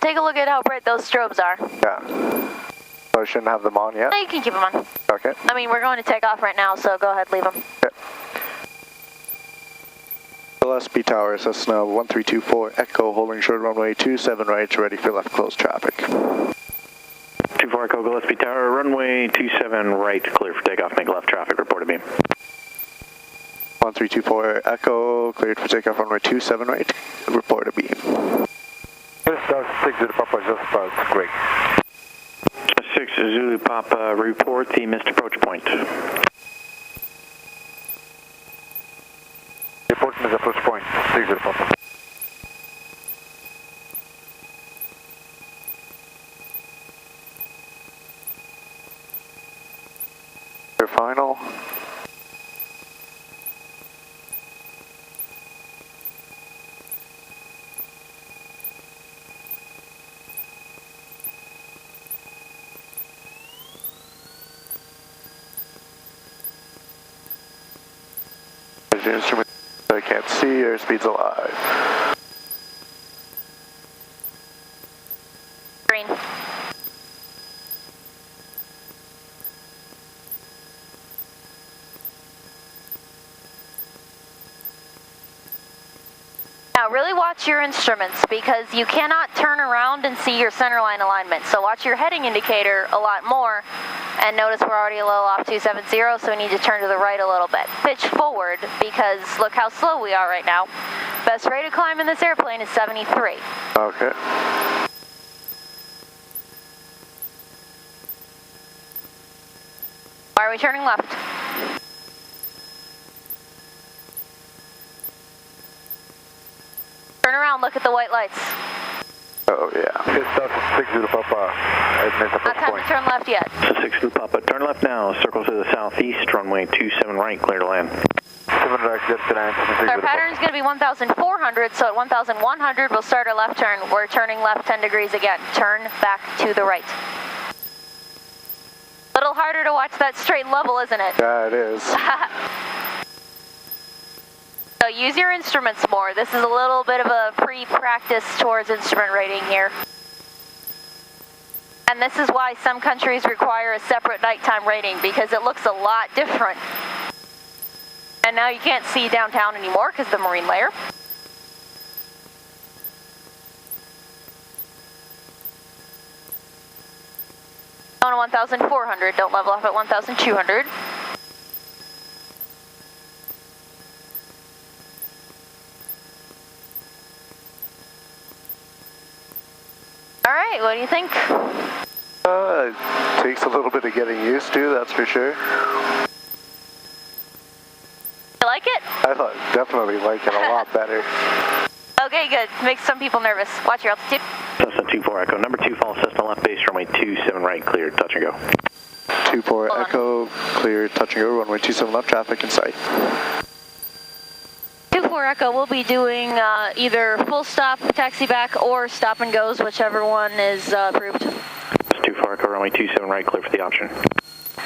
take a look at how bright those strobes are. Yeah. So I shouldn't have them on yet? No, you can keep them on. Okay. I mean, we're going to take off right now, so go ahead, leave them. Okay. Gillespie Tower, Cessna 1324, Echo, holding short runway 27 right, ready for left close traffic. 24 Echo, Gillespie Tower, runway 27 right, clear for takeoff, make left traffic, report to beam. 1324 Echo, cleared for takeoff, runway 27 right, report to beam. Yes, 60 Papa, just about, great. 6 Zulu Papa, report the missed approach point. Report missed approach point, 60 Papa. Your final. The instrument I can't see, airspeed's alive. Green. Now really watch your instruments because you cannot turn around and see your centerline alignment. So watch your heading indicator a lot more. And notice we're already a little off 270, so we need to turn to the right a little bit. Pitch forward because look how slow we are right now. Best rate of climb in this airplane is 73. Okay. Why are we turning left? Turn around, look at the white lights. Oh yeah. Yes, 60 Papa, I missed Not approach time point. to turn left yet. So 6 Zulu Papa, turn left now, circle to the southeast, runway 27 right, clear to land. 7 right, just to land, 60 Our pattern is going to be 1,400, so at 1,100 we'll start our left turn. We're turning left 10 degrees again. Turn back to the right. Little harder to watch that straight level, isn't it? Yeah, it is. So use your instruments more. This is a little bit of a pre-practice towards instrument rating here. And this is why some countries require a separate nighttime rating because it looks a lot different. And now you can't see downtown anymore because of the marine layer. On 1,400, don't level off at 1,200. All right, what do you think? It takes a little bit of getting used to, that's for sure. You like it? I definitely like it a lot better. Okay, good. Makes some people nervous. Watch your altitude. Cessna 24 Echo, number 2, follow Cessna left base, runway 27 right, clear, touch and go. 24 Hold on. Echo, clear, touch and go, runway 27 left, traffic in sight. 24 Echo, we'll be doing either full stop, taxi back, or stop and goes, whichever one is approved. 24 Echo, runway 27 right, clear for the option.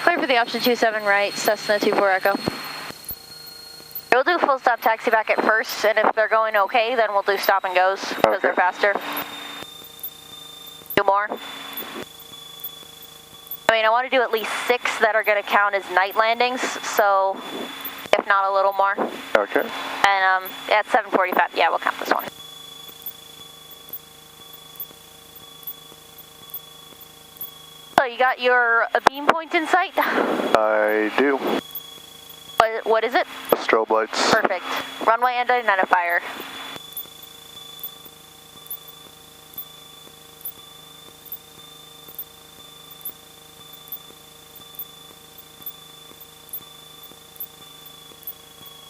Clear for the option 27 right, Cessna 24 Echo. We'll do full stop taxi back at first, and if they're going okay, then we'll do stop and goes, because they're faster. Do more. I mean, I want to do at least 6 that are going to count as night landings, so if not a little more. Okay. And at 7:45, yeah, we'll count this one. So you got your beam point in sight? I do. What is it? The strobe lights. Perfect. Runway and identifier.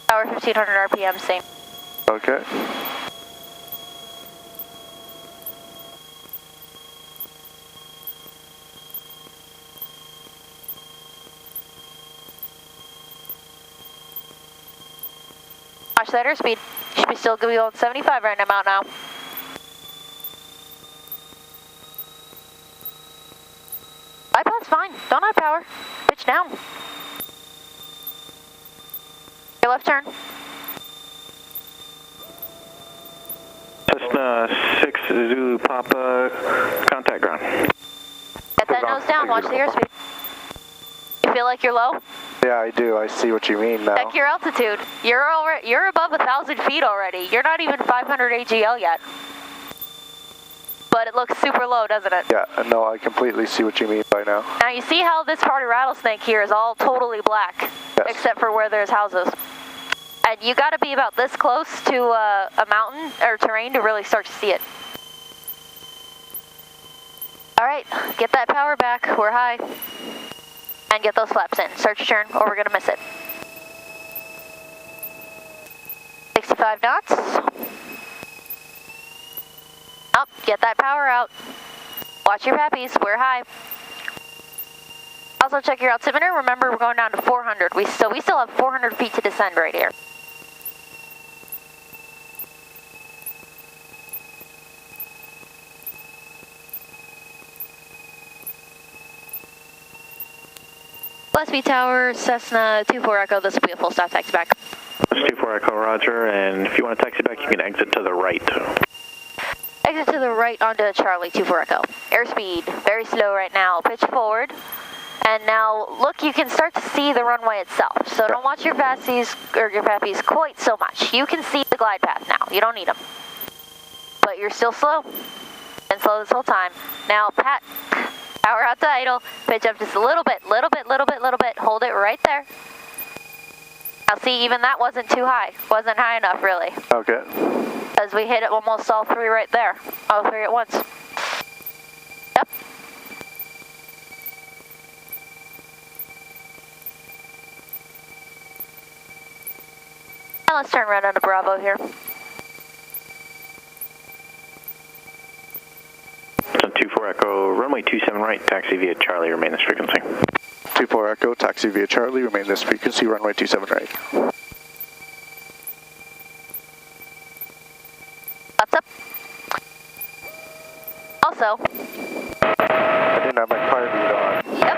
Tower 1500 RPM, same. Okay. Watch that airspeed. Should be still going to be on 75 right about now. Bypass fine. Don't have power. Pitch down. Your left turn. Cessna 6 Zulu Papa, contact ground. Get that nose down, watch the airspeed. You feel like you're low? Yeah, I do. I see what you mean now. Check your altitude. You're above 1,000 feet already. You're not even 500 AGL yet. But it looks super low, doesn't it? Yeah, no, I completely see what you mean by now. Now you see how this part of Rattlesnake here is all totally black, Yes. except for where there's houses. And you got to be about this close to a mountain or terrain to really start to see it. All right, get that power back. We're high. And get those flaps in. Start your turn, or we're going to miss it. 65 knots. Up, get that power out. Watch your pappies, we're high. Also check your altimeter. Remember, we're going down to 400. We still have 400 feet to descend right here. Gillespie Tower, Cessna 24 Echo. This will be a full stop taxi back. 24 Echo, roger, and if you want to taxi back, you can exit to the right. Exit to the right onto Charlie 24 Echo. Airspeed, very slow right now. Pitch forward. And now, look, you can start to see the runway itself. So don't watch your passies or your pappies quite so much. You can see the glide path now. You don't need them. But you're still slow. Been slow this whole time. Now, Pat, power out to idle. Pitch up just a little bit. Hold it right there. Now see, even that wasn't too high. Wasn't high enough, really. Okay. As we hit it almost all three right there. All three at once. Yep. Now let's turn right onto Bravo here. 24 Echo, runway 27 right, taxi via Charlie, remain this frequency. 24 Echo, taxi via Charlie, remain this frequency, runway 27 right. What's up? Also, I didn't have my car beat on. yep.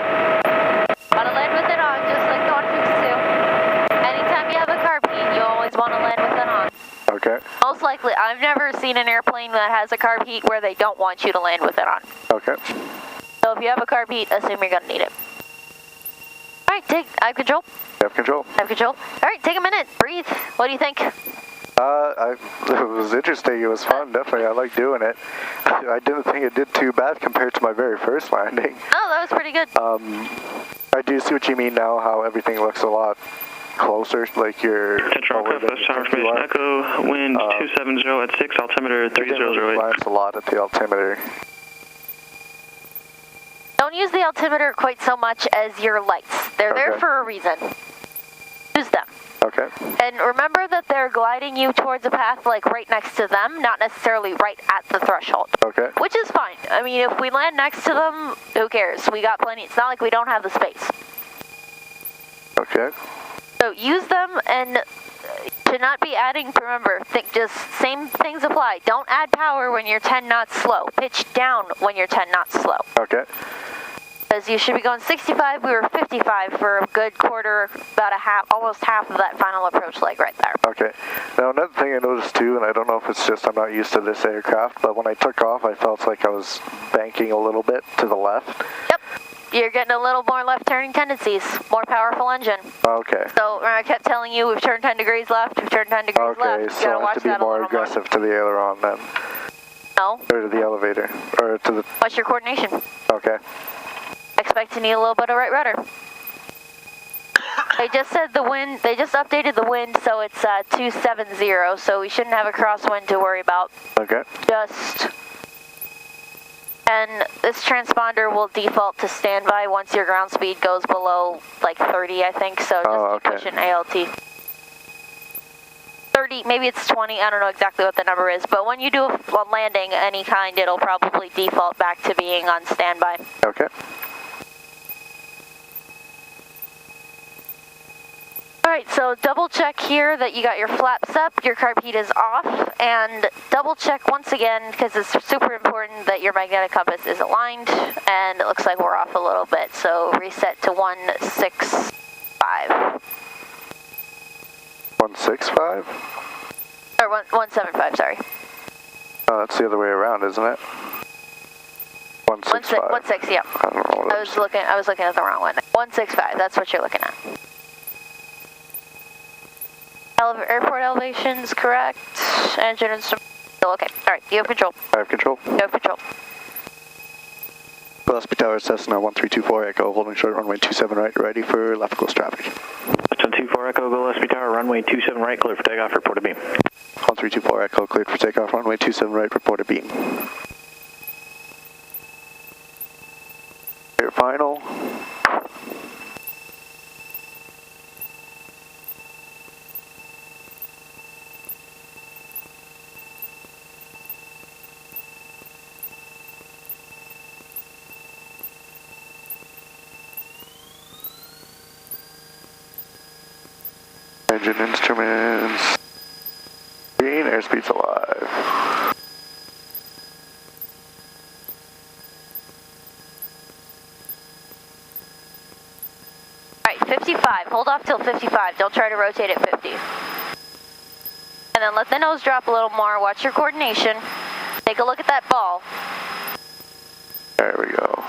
Want to land with it on, just like the 152. Anytime you have a carb heat, you always want to land with it on. Okay. Most likely, I've never seen an airplane that has a carb heat where they don't want you to land with it on. Okay. So if you have a carb heat, assume you're going to need it. All right, I have control. You have control. I have control. All right, take a minute, breathe. What do you think? It was interesting. It was fun, definitely. I like doing it. I didn't think it did too bad compared to my very first landing. Oh, that was pretty good. I do see what you mean now, how everything looks a lot closer, like you're... Attention, Rockcliffe, West Tower Information Echo, wind 270 at 6, altimeter 3008. Glance a lot at the altimeter. Don't use the altimeter quite so much as your lights. They're there for a reason. Use them. Okay. And remember that they're gliding you towards a path like right next to them, not necessarily right at the threshold. Okay. Which is fine. I mean, if we land next to them, who cares? We got plenty. It's not like we don't have the space. Okay. So use them, and to not be adding, remember, think just same things apply. Don't add power when you're 10 knots slow. Pitch down when you're 10 knots slow. Okay. Because you should be going 65, we were 55 for a good quarter, about a half, almost half of that final approach leg right there. Okay. Now another thing I noticed too, and I don't know if it's just I'm not used to this aircraft, but when I took off I felt like I was banking a little bit to the left. Yep. You're getting a little more left turning tendencies, more powerful engine. Okay. So I kept telling you we've turned 10 degrees left, we've turned 10 degrees left. Okay, You so gotta I watch have to be that a more little aggressive to the aileron then. No. Or to the elevator. Or to the... What's your coordination? Okay. Expect to need a little bit of right rudder. They just said the wind, they just updated the wind, so it's 270, so we shouldn't have a crosswind to worry about. Okay. And this transponder will default to standby once your ground speed goes below like 30, I think, so just keep pushing ALT. 30, maybe it's 20, I don't know exactly what the number is, but when you do a landing any kind, it'll probably default back to being on standby. Okay. Alright, so double check here that you got your flaps up, your carb heat is off, and double check once again, because it's super important that your magnetic compass is aligned, and it looks like we're off a little bit, so reset to 165. 165? Or 175, sorry. Oh, that's the other way around, isn't it? 165. 16, yeah. I don't know what I was looking at the wrong one. 165, that's what you're looking at. Airport elevations correct. Engine instrument. Okay. Alright, you have control. I have control. You have control. Gillespie Tower, Cessna 1324 Echo, holding short runway 27 right, ready for left close traffic. Cessna 24 Echo, Gillespie Tower, runway 27 right, clear for takeoff, report a beam. 1324 Echo, cleared for takeoff, runway 27 right, report a beam. Your final. Engine instruments. Green, airspeed's alive. Alright, 55. Hold off till 55. Don't try to rotate at 50. And then let the nose drop a little more. Watch your coordination. Take a look at that ball. There we go.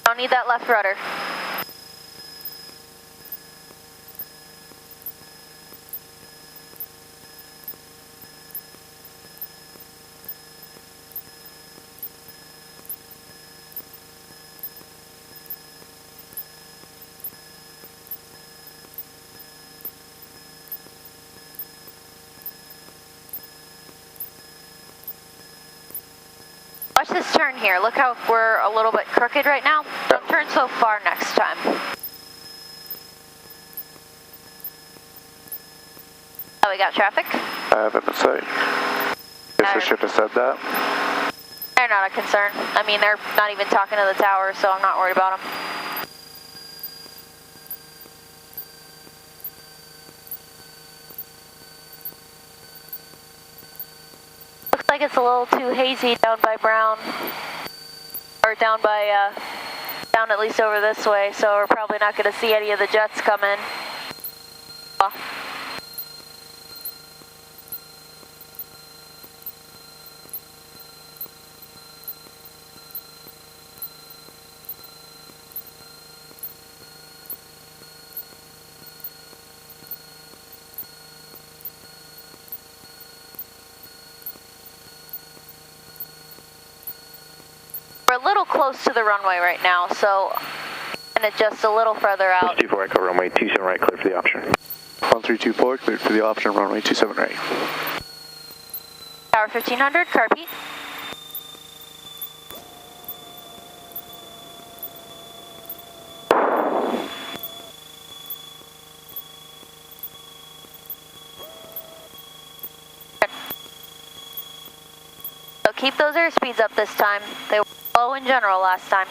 Don't need that left rudder. Watch this turn here. Look how we're a little bit crooked right now. Don't turn so far next time. Oh, we got traffic? I have it in sight. Guess I should have said that. They're not a concern. I mean, they're not even talking to the tower, so I'm not worried about them. Looks like it's a little too hazy down by Brown. Or down by, down at least over this way, so we're probably not going to see any of the jets come in. Oh. We're a little close to the runway right now, so and adjust a little further out. 24 Echo, runway 27 right, clear for the option. 1324, cleared for the option, runway 27 right. Tower 1500, Carpy. So keep those airspeeds up this time. They were low in general last time.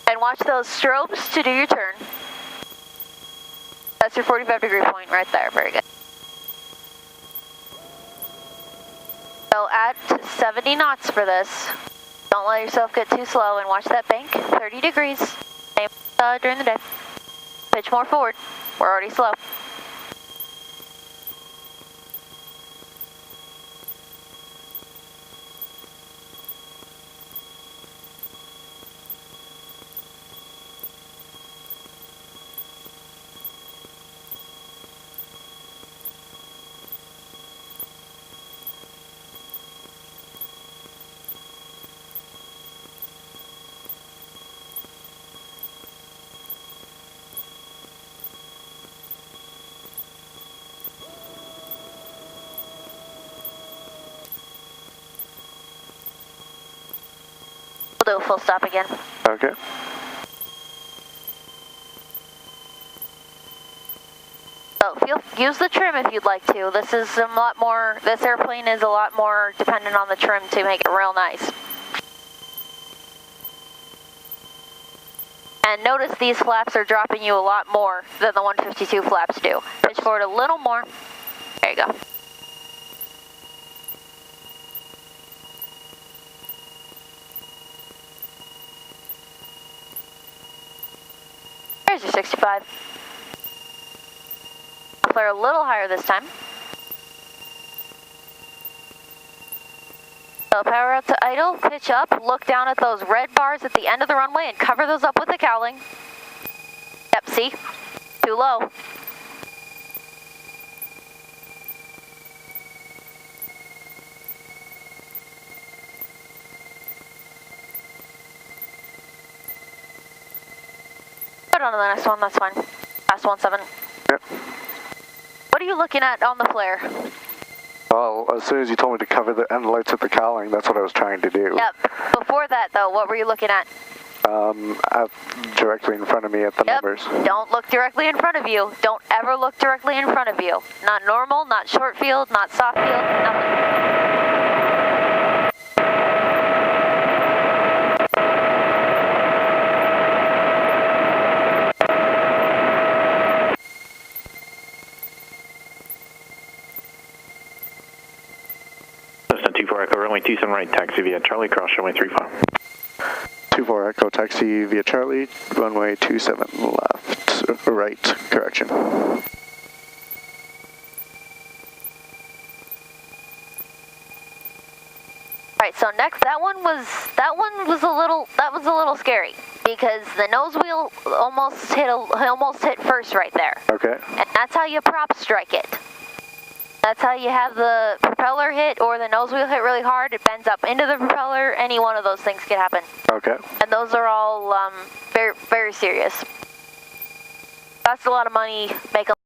And watch those strobes to do your turn. That's your 45-degree point right there. Very good. So at 70 knots for this. Don't let yourself get too slow and watch that bank. 30 degrees. Same during the day. Pitch more forward. We're already slow. do a full stop again. Okay. So use the trim if you'd like to. This is a lot more, this airplane is a lot more dependent on the trim to make it real nice. And notice these flaps are dropping you a lot more than the 152 flaps do. Pitch forward a little more. There you go. There's your 65. Flare a little higher this time. So power out to idle, pitch up, look down at those red bars at the end of the runway and cover those up with the cowling. Yep, see? Too low. Put on to the next one, that's fine. Last 17. Yep. What are you looking at on the flare? Well, as soon as you told me to cover the end lights with the cowling, that's what I was trying to do. Yep. Before that, though, what were you looking at? Directly in front of me at the numbers. Don't look directly in front of you. Don't ever look directly in front of you. Not normal, not short field, not soft field, nothing. Cessna 24 Echo, runway 27 right, taxi via Charlie, cross runway 35. 24 Echo taxi via Charlie, runway 27 left, right, correction. Alright, so next, that one was a little scary because the nose wheel almost hit first right there. Okay. And that's how you prop strike it. That's how you have the propeller hit or the nose wheel hit really hard. It bends up into the propeller. Any one of those things can happen. Okay. And those are all very, very serious. Cost a lot of money, make a